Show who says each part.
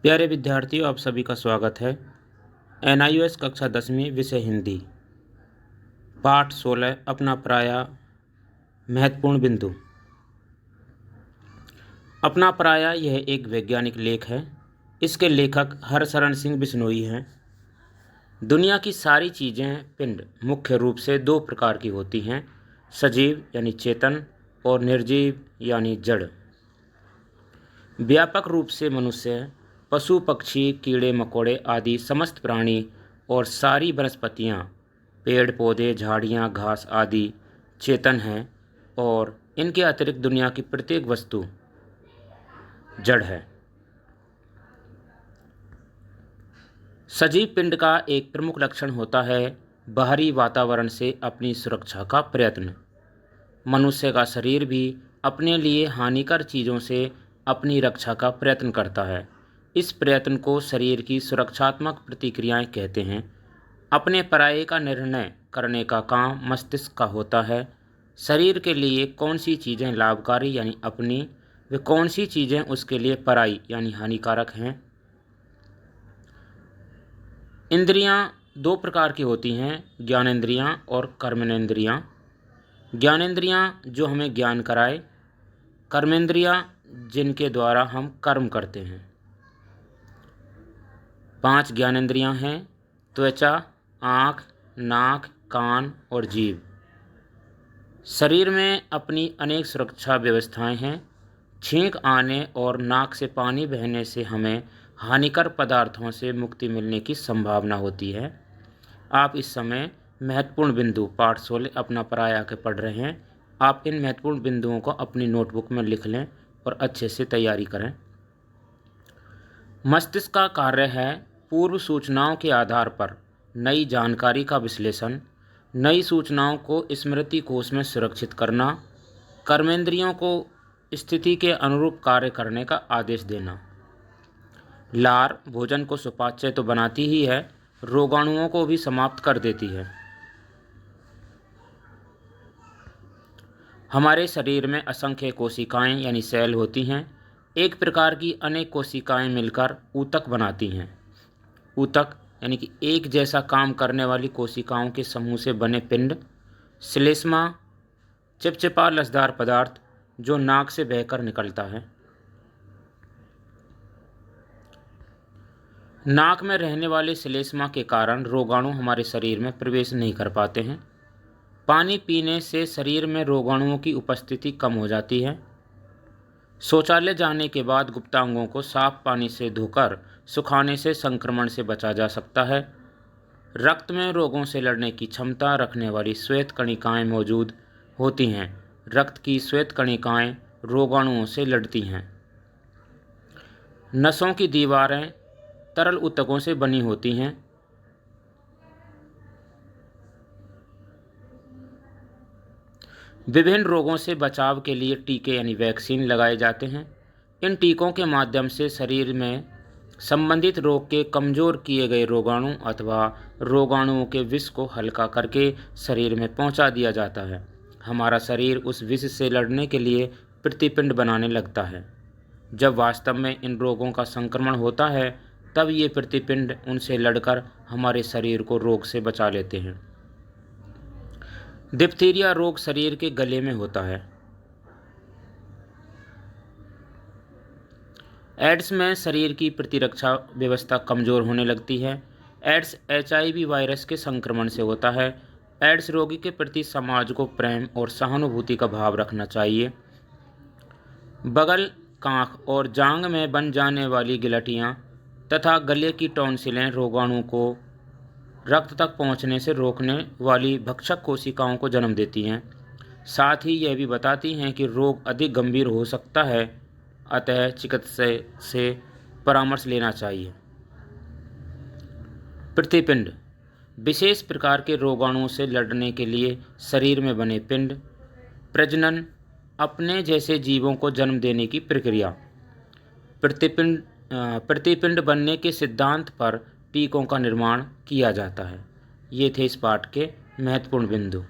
Speaker 1: प्यारे विद्यार्थियों, आप सभी का स्वागत है। NIOS कक्षा 10वीं विषय हिंदी पाठ 16 अपना पराया महत्वपूर्ण बिंदु। अपना पराया यह एक वैज्ञानिक लेख है। इसके लेखक हरशरण सिंह बिश्नोई हैं। दुनिया की सारी चीज़ें पिंड मुख्य रूप से दो प्रकार की होती हैं, सजीव यानी चेतन और निर्जीव यानी जड़। व्यापक रूप से मनुष्य, पशु पक्षी, कीड़े मकोड़े आदि समस्त प्राणी और सारी वनस्पतियाँ, पेड़ पौधे, झाड़ियाँ, घास आदि चेतन हैं और इनके अतिरिक्त दुनिया की प्रत्येक वस्तु जड़ है। सजीव पिंड का एक प्रमुख लक्षण होता है बाहरी वातावरण से अपनी सुरक्षा का प्रयत्न। मनुष्य का शरीर भी अपने लिए हानिकर चीज़ों से अपनी रक्षा का प्रयत्न करता है। इस प्रयत्न को शरीर की सुरक्षात्मक प्रतिक्रियाएं कहते हैं। अपने पराये का निर्णय करने का काम मस्तिष्क का होता है। शरीर के लिए कौन सी चीज़ें लाभकारी यानी अपनी, व कौन सी चीज़ें उसके लिए पराई यानी हानिकारक हैं। इंद्रियां दो प्रकार की होती हैं, ज्ञानेंद्रियां और कर्मेंद्रियां। ज्ञानेंद्रियां जो हमें ज्ञान कराए, कर्मेंद्रियां जिनके द्वारा हम कर्म करते हैं। 5 ज्ञानेंद्रियां हैं: त्वचा, आँख, नाक, कान और जीभ। शरीर में अपनी अनेक सुरक्षा व्यवस्थाएं हैं। छींक आने और नाक से पानी बहने से हमें हानिकर पदार्थों से मुक्ति मिलने की संभावना होती है। आप इस समय महत्वपूर्ण बिंदु पाठ 16 अपना पराया के पढ़ रहे हैं। आप इन महत्वपूर्ण बिंदुओं को अपनी नोटबुक में लिख लें और अच्छे से तैयारी करें। मस्तिष्क का कार्य है पूर्व सूचनाओं के आधार पर नई जानकारी का विश्लेषण, नई सूचनाओं को स्मृति कोश में सुरक्षित करना, कर्मेंद्रियों को स्थिति के अनुरूप कार्य करने का आदेश देना। लार भोजन को सुपाच्य तो बनाती ही है, रोगाणुओं को भी समाप्त कर देती है। हमारे शरीर में असंख्य कोशिकाएं यानी सेल होती हैं। एक प्रकार की अनेक कोशिकाएं मिलकर ऊतक बनाती हैं। ऊतक यानी कि एक जैसा काम करने वाली कोशिकाओं के समूह से बने पिंड। श्लेष्मा चिपचिपा लसदार पदार्थ जो नाक से बहकर निकलता है। नाक में रहने वाले श्लेष्मा के कारण रोगाणु हमारे शरीर में प्रवेश नहीं कर पाते हैं। पानी पीने से शरीर में रोगाणुओं की उपस्थिति कम हो जाती है। शौचालय जाने के बाद गुप्तांगों को साफ पानी से धोकर सुखाने से संक्रमण से बचा जा सकता है। रक्त में रोगों से लड़ने की क्षमता रखने वाली श्वेत कणिकाएं मौजूद होती हैं। रक्त की श्वेत कणिकाएं रोगाणुओं से लड़ती हैं। नसों की दीवारें तरल ऊतकों से बनी होती हैं। विभिन्न रोगों से बचाव के लिए टीके यानी वैक्सीन लगाए जाते हैं। इन टीकों के माध्यम से शरीर में संबंधित रोग के कमज़ोर किए गए रोगाणु अथवा रोगाणुओं के विष को हल्का करके शरीर में पहुंचा दिया जाता है। हमारा शरीर उस विष से लड़ने के लिए प्रतिपिंड बनाने लगता है। जब वास्तव में इन रोगों का संक्रमण होता है, तब ये प्रतिपिंड उनसे लड़कर हमारे शरीर को रोग से बचा लेते हैं। डिप्थीरिया रोग शरीर के गले में होता है। एड्स में शरीर की प्रतिरक्षा व्यवस्था कमज़ोर होने लगती है। एड्स HIV वायरस के संक्रमण से होता है। एड्स रोगी के प्रति समाज को प्रेम और सहानुभूति का भाव रखना चाहिए। बगल, कांख और जांघ में बन जाने वाली गिलटियाँ तथा गले की टॉन्सिलें रोगाणु को रक्त तक पहुंचने से रोकने वाली भक्षक कोशिकाओं को जन्म देती हैं। साथ ही यह भी बताती हैं कि रोग अधिक गंभीर हो सकता है, अतः चिकित्सक से परामर्श लेना चाहिए। प्रतिपिंड विशेष प्रकार के रोगाणुओं से लड़ने के लिए शरीर में बने पिंड। प्रजनन अपने जैसे जीवों को जन्म देने की प्रक्रिया। प्रतिपिंड बनने के सिद्धांत पर टीकों का निर्माण किया जाता है। ये थे इस पाठ के महत्वपूर्ण बिंदु।